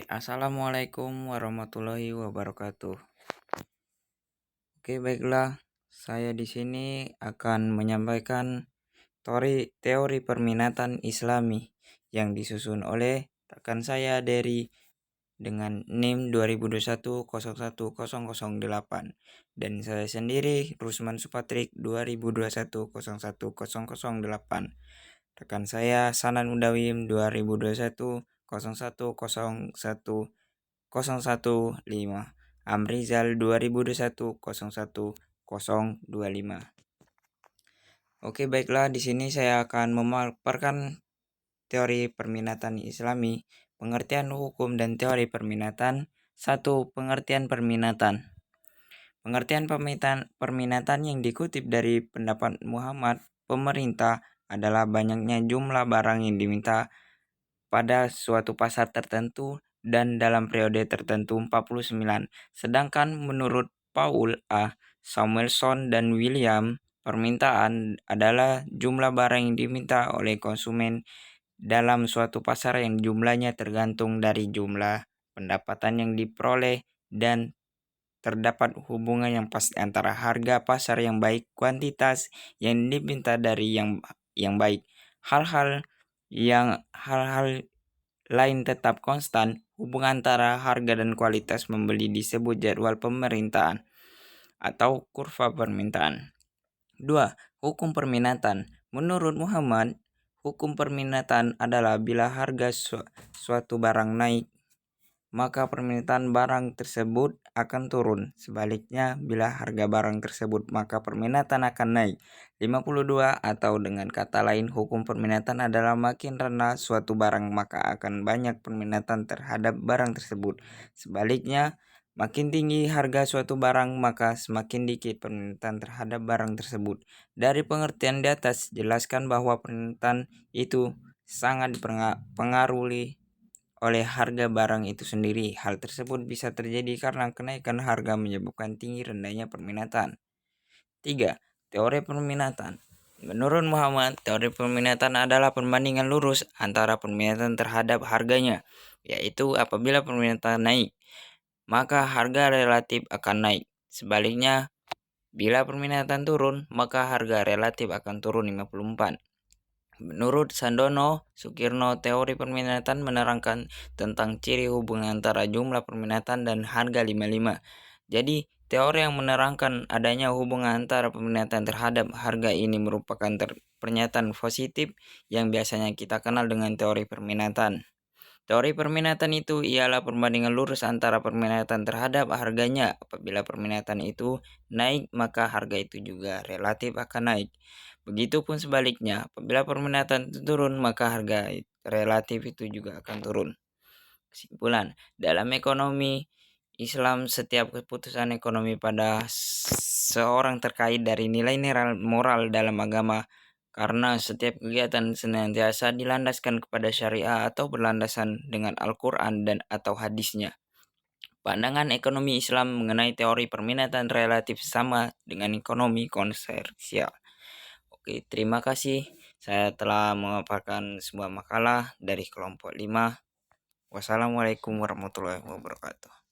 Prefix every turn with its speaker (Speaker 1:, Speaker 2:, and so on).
Speaker 1: Assalamualaikum warahmatullahi wabarakatuh. Baiklah, saya di sini akan menyampaikan teori perminatan Islami yang disusun oleh rekan saya dari dengan NIM 2021 01 008 dan saya sendiri Rusman Supatrik 2021 01 008. Rekan saya Sanan Mudawim 2021 01 015. Amrizal 2021 01 025. Baiklah, di sini saya akan memaparkan teori perminatan Islami, pengertian hukum dan teori perminatan. 1. Pengertian perminatan. Pengertian perminatan yang dikutip dari pendapat Muhammad pemerintah adalah banyaknya jumlah barang yang diminta pada suatu pasar tertentu dan dalam periode tertentu 49. Sedangkan menurut Paul A. Samuelson dan William, permintaan adalah jumlah barang yang diminta oleh konsumen dalam suatu pasar yang jumlahnya tergantung dari jumlah pendapatan yang diperoleh dan terdapat hubungan yang pasti antara harga pasar yang baik, kuantitas yang diminta dari yang baik. Hal-hal lain tetap konstan. Hubungan antara harga dan kualitas membeli disebut jadwal pemerintahan atau kurva permintaan. 2. Hukum permintaan. Menurut Muhammad, hukum permintaan adalah bila harga suatu barang naik, maka permintaan barang tersebut akan turun. Sebaliknya, bila harga barang tersebut, maka permintaan akan naik. 52. Atau dengan kata lain, hukum permintaan adalah makin rendah suatu barang, maka akan banyak permintaan terhadap barang tersebut. Sebaliknya, makin tinggi harga suatu barang, maka semakin dikit permintaan terhadap barang tersebut. Dari pengertian di atas, jelaskan bahwa permintaan itu sangat dipengaruhi oleh harga barang itu sendiri. Hal tersebut bisa terjadi karena kenaikan harga menyebabkan tinggi rendahnya permintaan. 3. Teori permintaan. Menurut Muhammad, teori permintaan adalah perbandingan lurus antara permintaan terhadap harganya, yaitu apabila permintaan naik, maka harga relatif akan naik. Sebaliknya, bila permintaan turun, maka harga relatif akan turun. 54. Menurut Sandono Sukirno, teori permintaan menerangkan tentang ciri hubungan antara jumlah permintaan dan harga 55. Jadi, teori yang menerangkan adanya hubungan antara permintaan terhadap harga ini merupakan pernyataan positif yang biasanya kita kenal dengan teori permintaan. Teori permintaan itu ialah perbandingan lurus antara permintaan terhadap harganya. Apabila permintaan itu naik, maka harga itu juga relatif akan naik. Begitupun sebaliknya, apabila permintaan itu turun, maka harga relatif itu juga akan turun. Kesimpulan, dalam ekonomi Islam, setiap keputusan ekonomi pada seorang terkait dari nilai-nilai moral dalam agama, karena setiap kegiatan senantiasa dilandaskan kepada syariah atau berlandasan dengan Al-Quran dan atau hadisnya. Pandangan ekonomi Islam mengenai teori permintaan relatif sama dengan ekonomi komersial. Terima kasih. Saya telah memaparkan sebuah makalah dari kelompok 5. Wassalamualaikum warahmatullahi wabarakatuh.